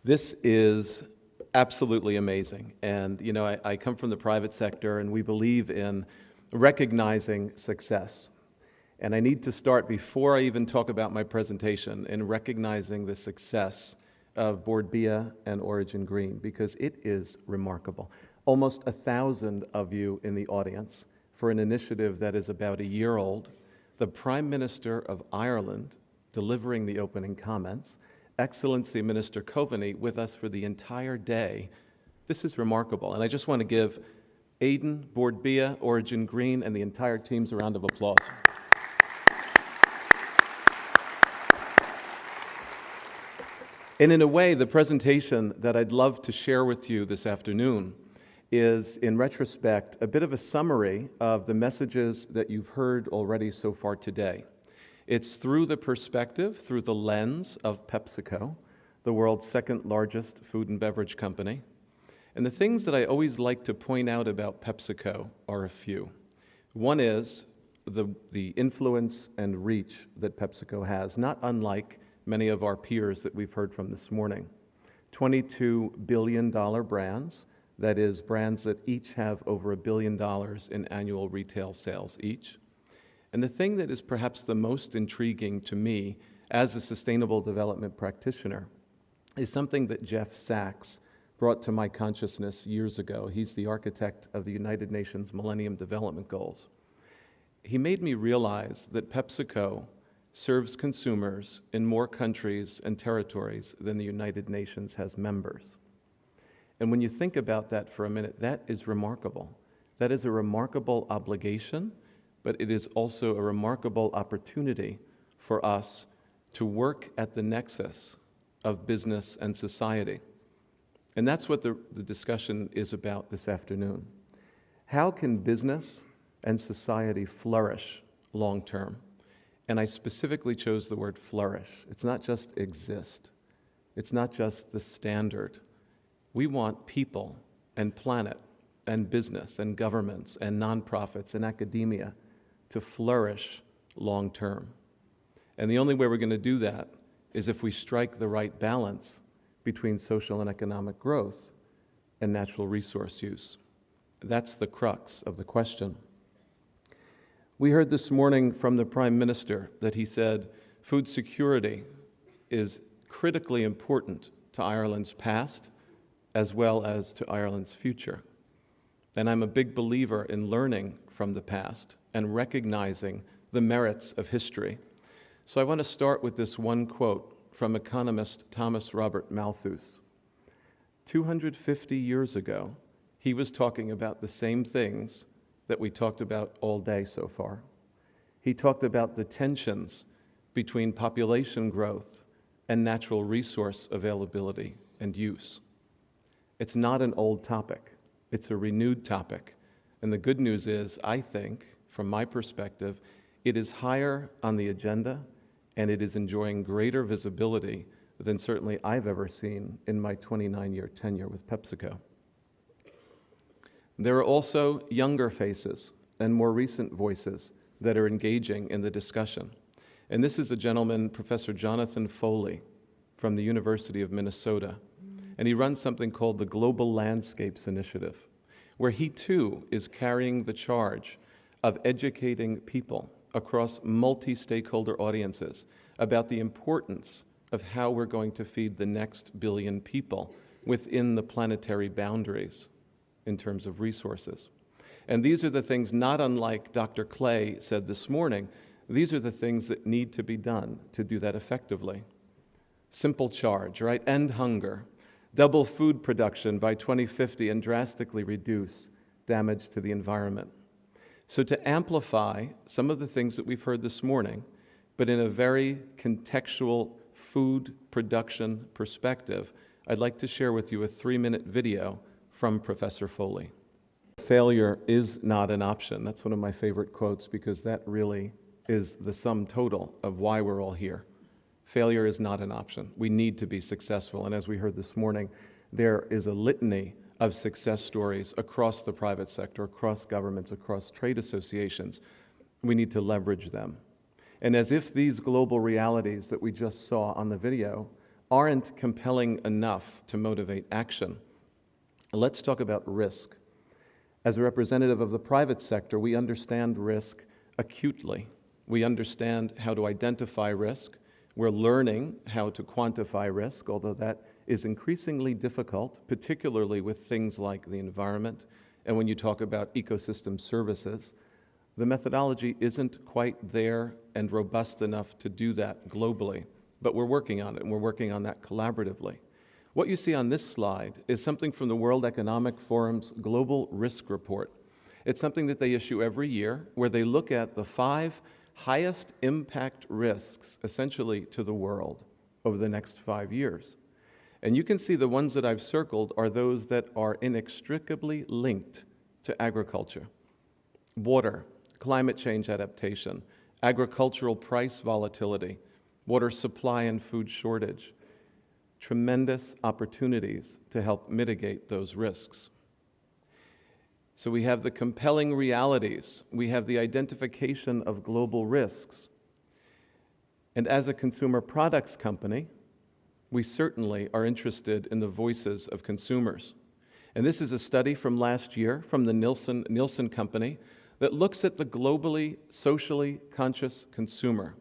This is absolutely amazing. And, I come from the private sector, and we believe in recognizing success. And I need to start, before I even talk about my presentation, in recognizing the success of Board Bea and Origin Green, because it is remarkable. Almost 1,000 of you in the audience for an initiative that is about a year old, the Prime Minister of Ireland delivering the opening comments, Excellency Minister Coveney with us for the entire day. This is remarkable, and I just want to give Aidan, Board Bea, Origin Green, and the entire teams a round of applause. And in a way, the presentation that I'd love to share with you this afternoon is, in retrospect, a bit of a summary of the messages that you've heard already so far today. It's through the perspective, through the lens of PepsiCo, the world's second largest food and beverage company. And the things that I always like to point out about PepsiCo are a few. One is the influence and reach that PepsiCo has, not unlike many of our peers that we've heard from this morning. $22 billion brands, that is, brands that each have over $1 billion in annual retail sales each. And the thing that is perhaps the most intriguing to me as a sustainable development practitioner is something that Jeff Sachs brought to my consciousness years ago. He's the architect of the United Nations Millennium Development Goals. He made me realize that PepsiCo serves consumers in more countries and territories than the United Nations has members. And when you think about that for a minute, that is remarkable. That is a remarkable obligation, but it is also a remarkable opportunity for us to work at the nexus of business and society. And that's what the discussion is about this afternoon. How can business and society flourish long term? And I specifically chose the word flourish. It's not just exist. It's not just the standard. We want people and planet and business and governments and nonprofits and academia to flourish long term. And the only way we're going to do that is if we strike the right balance between social and economic growth and natural resource use. That's the crux of the question. We heard this morning from the Prime Minister that he said food security is critically important to Ireland's past as well as to Ireland's future. And I'm a big believer in learning from the past and recognizing the merits of history. So I want to start with this one quote from economist Thomas Robert Malthus. 250 years ago, he was talking about the same things that we talked about all day so far. He talked about the tensions between population growth and natural resource availability and use. It's not an old topic. It's a renewed topic. And the good news is, I think, from my perspective, it is higher on the agenda and it is enjoying greater visibility than certainly I've ever seen in my 29-year tenure with PepsiCo. There are also younger faces and more recent voices that are engaging in the discussion. And this is a gentleman, Professor Jonathan Foley, from the University of Minnesota. And he runs something called the Global Landscapes Initiative, where he too is carrying the charge of educating people across multi-stakeholder audiences about the importance of how we're going to feed the next billion people within the planetary boundaries in terms of resources. And these are the things, not unlike Dr. Clay said this morning, these are the things that need to be done to do that effectively. Simple charge, right? End hunger. Double food production by 2050 and drastically reduce damage to the environment. So to amplify some of the things that we've heard this morning, but in a very contextual food production perspective, I'd like to share with you a 3-minute video from Professor Foley. Failure is not an option. That's one of my favorite quotes because that really is the sum total of why we're all here. Failure is not an option. We need to be successful. And as we heard this morning, there is a litany of success stories across the private sector, across governments, across trade associations. We need to leverage them. And as if these global realities that we just saw on the video aren't compelling enough to motivate action. Let's talk about risk. As a representative of the private sector, we understand risk acutely. We understand how to identify risk. We're learning how to quantify risk, although that is increasingly difficult, particularly with things like the environment. And when you talk about ecosystem services, the methodology isn't quite there and robust enough to do that globally. But we're working on it, and we're working on that collaboratively. What you see on this slide is something from the World Economic Forum's Global Risk Report. It's something that they issue every year, where they look at the 5 highest impact risks, essentially, to the world over the next 5 years. And you can see the ones that I've circled are those that are inextricably linked to agriculture. Water, climate change adaptation, agricultural price volatility, water supply and food shortage. Tremendous opportunities to help mitigate those risks. So we have the compelling realities. We have the identification of global risks. And as a consumer products company, we certainly are interested in the voices of consumers. And this is a study from last year from the Nielsen Company that looks at the globally, socially conscious consumer.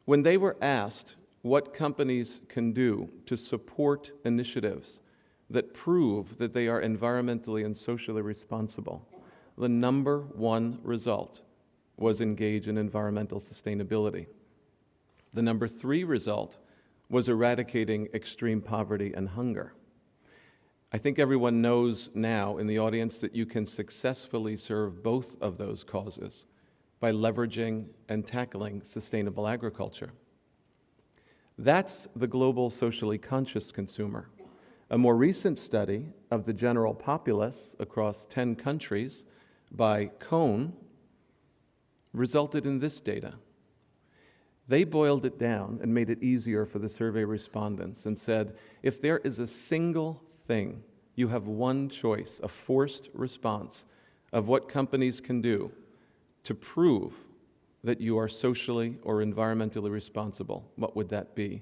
When they were asked what companies can do to support initiatives that prove that they are environmentally and socially responsible, the number one result was engage in environmental sustainability. The number 3 result was eradicating extreme poverty and hunger. I think everyone knows now in the audience that you can successfully serve both of those causes by leveraging and tackling sustainable agriculture. That's the global socially conscious consumer. A more recent study of the general populace across 10 countries by Cone resulted in this data. They boiled it down and made it easier for the survey respondents and said, if there is a single thing, you have one choice, a forced response of what companies can do to prove that you are socially or environmentally responsible, what would that be?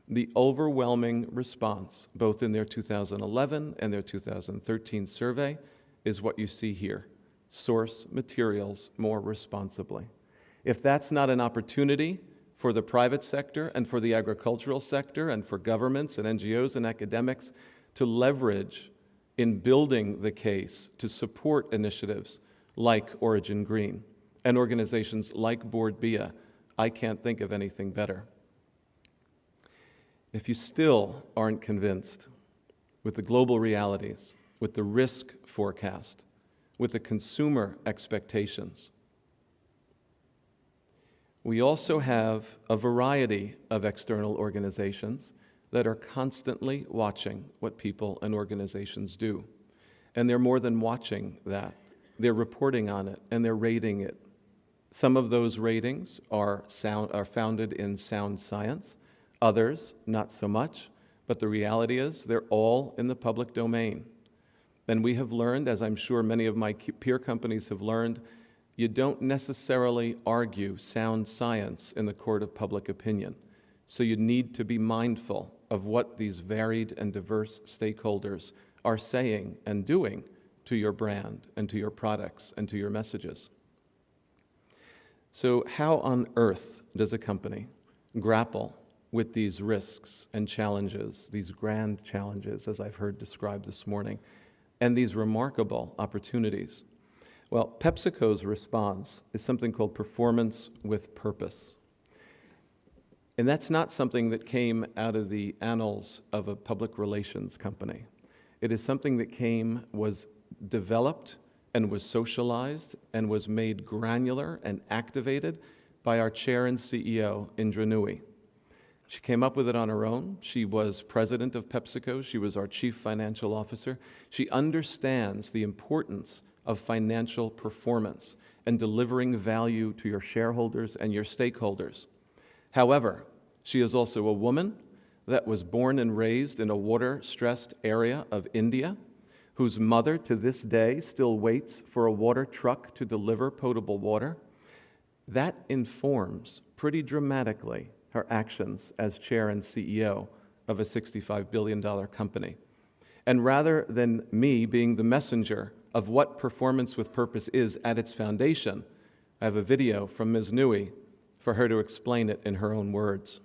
The overwhelming response, both in their 2011 and their 2013 survey, is what you see here. Source materials more responsibly. If that's not an opportunity for the private sector and for the agricultural sector and for governments and NGOs and academics to leverage in building the case to support initiatives like Origin Green and organizations like Board Bea, I can't think of anything better. If you still aren't convinced with the global realities, with the risk forecast, with the consumer expectations, we also have a variety of external organizations that are constantly watching what people and organizations do. And they're more than watching that. They're reporting on it and they're rating it. Some of those ratings are founded in sound science, others not so much, but the reality is they're all in the public domain. And we have learned, as I'm sure many of my peer companies have learned, you don't necessarily argue sound science in the court of public opinion. So you need to be mindful of what these varied and diverse stakeholders are saying and doing to your brand and to your products and to your messages. So how on earth does a company grapple with these risks and challenges, these grand challenges, as I've heard described this morning, and these remarkable opportunities? Well, PepsiCo's response is something called performance with purpose. And that's not something that came out of the annals of a public relations company. It is something that was developed and was socialized and was made granular and activated by our chair and CEO, Indra Nooyi. She came up with it on her own. She was president of PepsiCo. She was our chief financial officer. She understands the importance of financial performance and delivering value to your shareholders and your stakeholders. However, she is also a woman that was born and raised in a water-stressed area of India, whose mother to this day still waits for a water truck to deliver potable water. That informs pretty dramatically her actions as chair and CEO of a $65 billion company. And rather than me being the messenger of what performance with purpose is at its foundation, I have a video from Ms. Nui for her to explain it in her own words.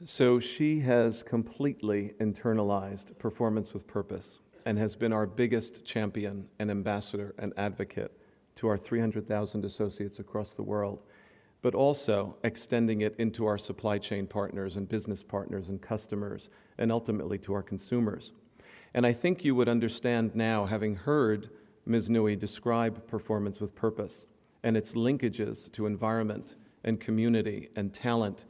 So she has completely internalized performance with purpose and has been our biggest champion and ambassador and advocate to our 300,000 associates across the world, but also extending it into our supply chain partners and business partners and customers, and ultimately to our consumers. And I think you would understand now, having heard Ms. Nui describe performance with purpose and its linkages to environment and community and talent,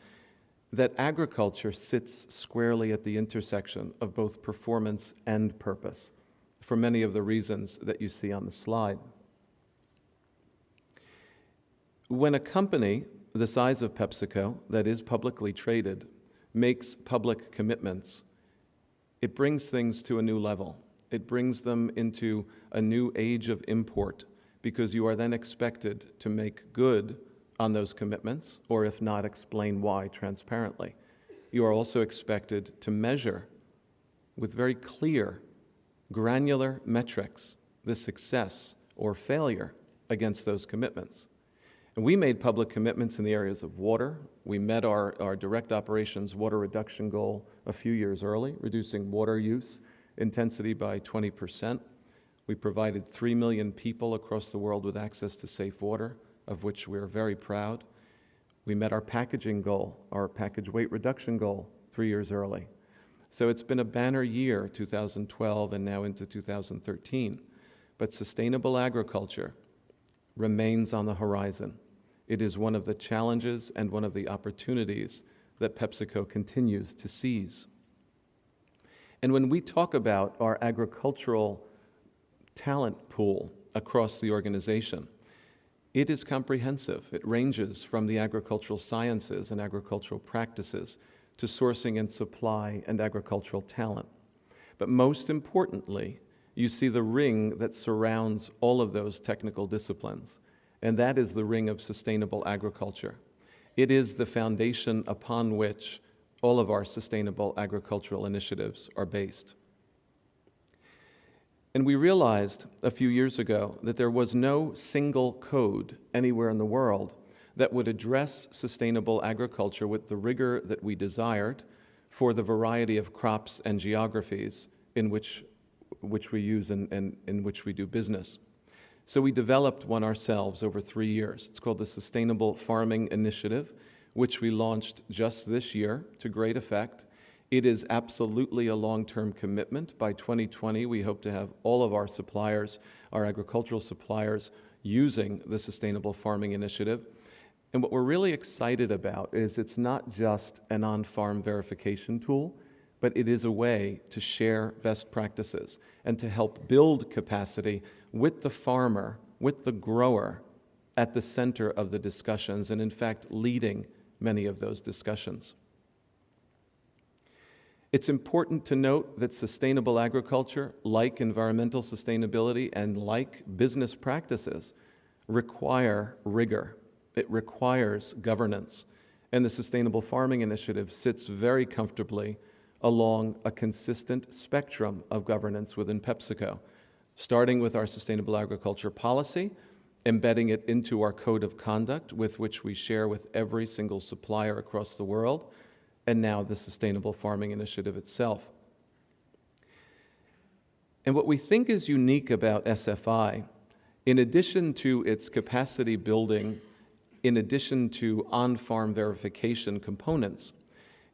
that agriculture sits squarely at the intersection of both performance and purpose, for many of the reasons that you see on the slide. When a company the size of PepsiCo, that is publicly traded, makes public commitments, it brings things to a new level. It brings them into a new age of import, because you are then expected to make good on those commitments, or if not, explain why transparently. You are also expected to measure with very clear, granular metrics the success or failure against those commitments. And we made public commitments in the areas of water. We met our direct operations water reduction goal a few years early, reducing water use intensity by 20%. We provided 3 million people across the world with access to safe water, of which we are very proud. We met our packaging goal, our package weight reduction goal, 3 years early. So it's been a banner year, 2012 and now into 2013. But sustainable agriculture remains on the horizon. It is one of the challenges and one of the opportunities that PepsiCo continues to seize. And when we talk about our agricultural talent pool across the organization, it is comprehensive. It ranges from the agricultural sciences and agricultural practices to sourcing and supply and agricultural talent. But most importantly, you see the ring that surrounds all of those technical disciplines, and that is the ring of sustainable agriculture. It is the foundation upon which all of our sustainable agricultural initiatives are based. And we realized a few years ago that there was no single code anywhere in the world that would address sustainable agriculture with the rigor that we desired for the variety of crops and geographies in which we use and in which we do business. So we developed one ourselves over 3 years. It's called the Sustainable Farming Initiative, which we launched just this year to great effect. It is absolutely a long-term commitment. By 2020, we hope to have all of our suppliers, our agricultural suppliers, using the Sustainable Farming Initiative. And what we're really excited about is it's not just an on-farm verification tool, but it is a way to share best practices and to help build capacity with the farmer, with the grower, at the center of the discussions, and in fact, leading many of those discussions. It's important to note that sustainable agriculture, like environmental sustainability and like business practices, require rigor. It requires governance. And the Sustainable Farming Initiative sits very comfortably along a consistent spectrum of governance within PepsiCo, starting with our sustainable agriculture policy, embedding it into our code of conduct with which we share with every single supplier across the world, and now the Sustainable Farming Initiative itself. And what we think is unique about SFI, in addition to its capacity building, in addition to on-farm verification components,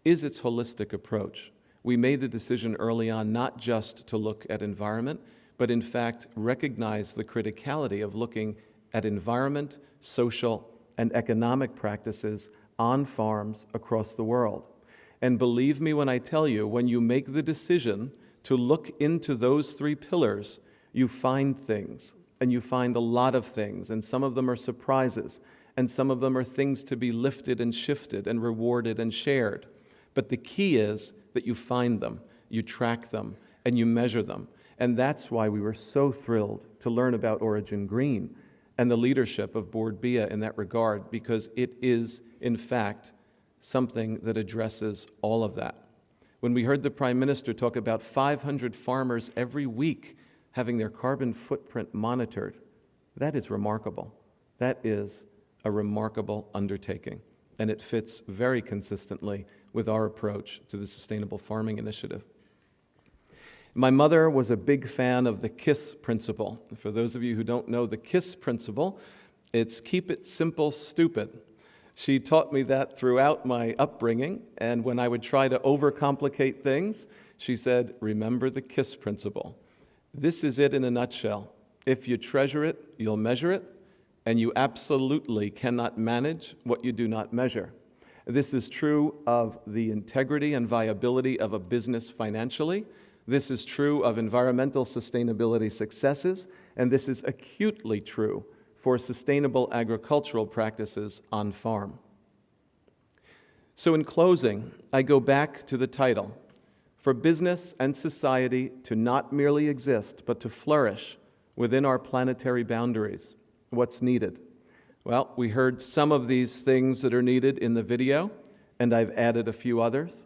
is its holistic approach. We made the decision early on not just to look at environment, but in fact recognize the criticality of looking at environment, social, and economic practices on farms across the world. And believe me when I tell you, when you make the decision to look into those 3 pillars, you find things, and you find a lot of things, and some of them are surprises, and some of them are things to be lifted and shifted and rewarded and shared. But the key is that you find them, you track them, and you measure them. And that's why we were so thrilled to learn about Origin Green and the leadership of Board Bena in that regard, because it is, in fact, something that addresses all of that. When we heard the Prime Minister talk about 500 farmers every week having their carbon footprint monitored, that is remarkable. That is a remarkable undertaking, and it fits very consistently with our approach to the Sustainable Farming Initiative. My mother was a big fan of the KISS principle. For those of you who don't know the KISS principle, it's keep it simple, stupid. She taught me that throughout my upbringing, and when I would try to overcomplicate things, she said, remember the KISS principle. This is it in a nutshell. If you treasure it, you'll measure it, and you absolutely cannot manage what you do not measure. This is true of the integrity and viability of a business financially. This is true of environmental sustainability successes, and this is acutely true for sustainable agricultural practices on farm. So in closing, I go back to the title, for business and society to not merely exist, but to flourish within our planetary boundaries. What's needed? Well, we heard some of these things that are needed in the video, and I've added a few others.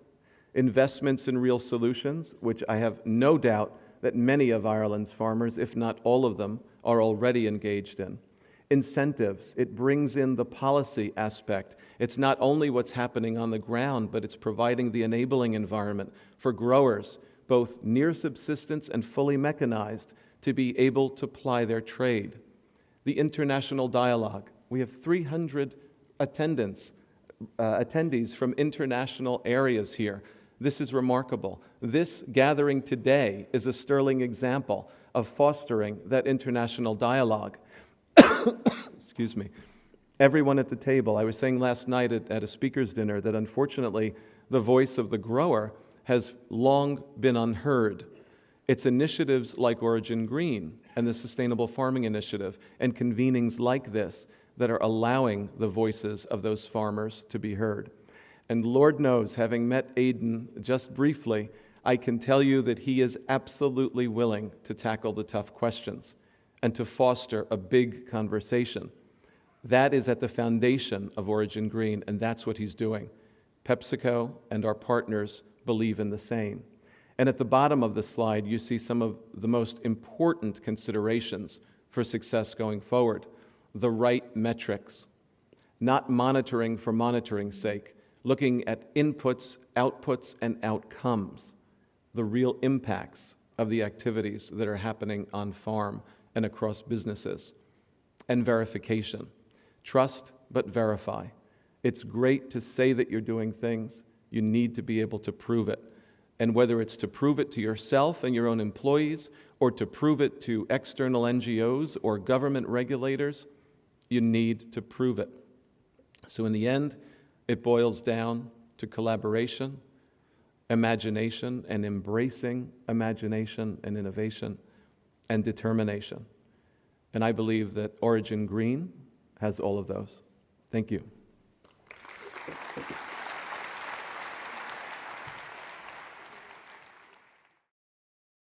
Investments in real solutions, which I have no doubt that many of Ireland's farmers, if not all of them, are already engaged in. Incentives, it brings in the policy aspect. It's not only what's happening on the ground, but it's providing the enabling environment for growers, both near subsistence and fully mechanized, to be able to ply their trade. The international dialogue. We have 300 attendees from international areas here. This is remarkable. This gathering today is a sterling example of fostering that international dialogue. Excuse me. Everyone at the table, I was saying last night at a speaker's dinner that unfortunately the voice of the grower has long been unheard. It's initiatives like Origin Green and the Sustainable Farming Initiative and convenings like this that are allowing the voices of those farmers to be heard. And Lord knows, having met Aidan just briefly, I can tell you that he is absolutely willing to tackle the tough questions and to foster a big conversation. That is at the foundation of Origin Green, and that's what he's doing. PepsiCo and our partners believe in the same. And at the bottom of the slide, you see some of the most important considerations for success going forward. The right metrics, not monitoring for monitoring's sake, looking at inputs, outputs, and outcomes, the real impacts of the activities that are happening on farm and across businesses, and verification. Trust, but verify. It's great to say that you're doing things. You need to be able to prove it. And whether it's to prove it to yourself and your own employees, or to prove it to external NGOs or government regulators, you need to prove it. So in the end, it boils down to collaboration, imagination, and embracing imagination and innovation, and determination. And I believe that Origin Green has all of those. Thank you.